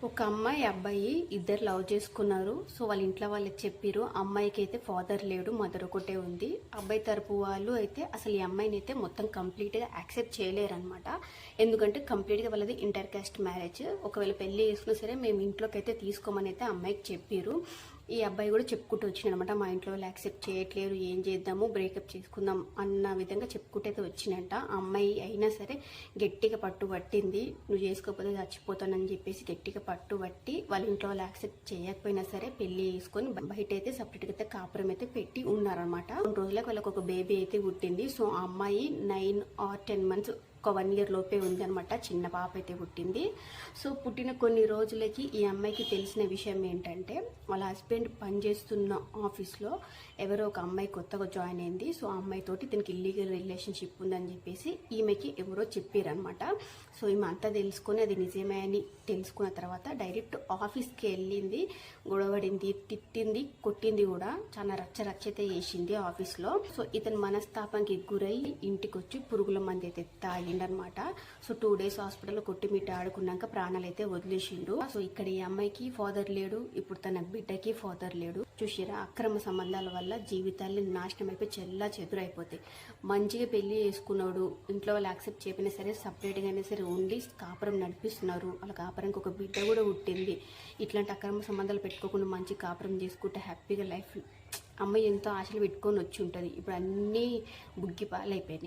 ఒక అమ్మాయి అబ్బాయి ఇద్దరు లవ్ చేసుకున్నారు. సో వాళ్ళ ఇంట్లో వాళ్ళకి చెప్పారు. అమ్మాయికి అయితే ఫాదర్ లేడు, మదర్ ఒకటే ఉంది. అబ్బాయి తరపు వాళ్ళు అయితే అసలు ఈ అమ్మాయిని అయితే మొత్తం కంప్లీట్గా యాక్సెప్ట్ చేయలేరనమాట. ఎందుకంటే కంప్లీట్గా వాళ్ళది ఇంటర్ కాస్ట్ మ్యారేజ్. ఒకవేళ పెళ్లి చేసుకున్నా సరే మేము ఇంట్లోకి అయితే తీసుకోమని అయితే అమ్మాయికి చెప్పారు. ఈ అబ్బాయి కూడా చెప్పుకుంటూ వచ్చిందనమాట, మా ఇంట్లో వాళ్ళు యాక్సెప్ట్ చేయట్లేరు, ఏం చేద్దాము, బ్రేకప్ చేసుకుందాం అన్న విధంగా చెప్పుకుంటూ అయితే వచ్చిందంట. అమ్మాయి అయినా సరే గట్టిగా పట్టుబట్టింది, నువ్వు చేసుకోకపోతే చచ్చిపోతానని చెప్పేసి గట్టిగా పట్టుబట్టి వాళ్ళ ఇంట్లో వాళ్ళు యాక్సెప్ట్ చేయకపోయినా సరే పెళ్లి చేసుకొని బయట అయితే సపరేట్గా అయితే కాపురం అయితే పెట్టి ఉన్నారనమాట. కొన్ని రోజులకు వాళ్ళకి ఒక బేబీ అయితే పుట్టింది. సో ఆ అమ్మాయి 9 or 10 months, ఒక 1 year లోపే ఉంది అనమాట. చిన్న పాప అయితే పుట్టింది. సో పుట్టిన కొన్ని రోజులకి ఈ అమ్మాయికి తెలిసిన విషయం ఏంటంటే, వాళ్ళ హస్బెండ్ పనిచేస్తున్న ఆఫీస్లో ఎవరో ఒక అమ్మాయి కొత్తగా జాయిన్ అయింది. సో ఆ అమ్మాయితోటి దీనికి ఇల్లీగల్ రిలేషన్షిప్ ఉందని చెప్పేసి ఈమెకి ఎవరో చెప్పారనమాట. సో ఈమె అంతా తెలుసుకొని అది నిజమే అని తెలుసుకున్న తర్వాత డైరెక్ట్ ఆఫీస్కి వెళ్ళింది, గొడవడింది, తిట్టింది, కొట్టింది కూడా. చాలా రచ్చరచ్చైతే చేసింది ఆఫీస్లో. సో ఇతను మనస్తాపానికి గురై ఇంటికి వచ్చి పురుగుల మంది అయితే తాగిండనమాట. సో 2 days హాస్పిటల్లో కొట్టిమిట్ట ఆడుకున్నాక ప్రాణాలు అయితే వదిలేసిండు. సో ఇక్కడ ఈ అమ్మాయికి ఫాదర్ లేడు, ఇప్పుడు తన బిడ్డకి ఫాదర్ లేడు. చూసిరా, అక్రమ సంబంధాల వల్ల జీవితాన్ని నాశనం అయిపోయి చెల్లా చెదురైపోతాయి. మంచిగా పెళ్లి చేసుకున్నాడు, ఇంట్లో వాళ్ళు యాక్సెప్ట్ చేయకపోయినా సరే సపరేట్గా అయినా సరే ఉండి కాపురం నడిపిస్తున్నారు. వాళ్ళ కాపురంకి ఒక బిడ్డ కూడా పుట్టింది. ఇట్లాంటి అక్రమ సంబంధాలు పెట్టుకోకుండా మంచి కాపురం చేసుకుంటే హ్యాపీగా లైఫ్. అమ్మాయి ఎంతో ఆశలు పెట్టుకొని వచ్చి ఉంటుంది, ఇప్పుడు అన్నీ బుగ్గి పాలైపోయినాయి.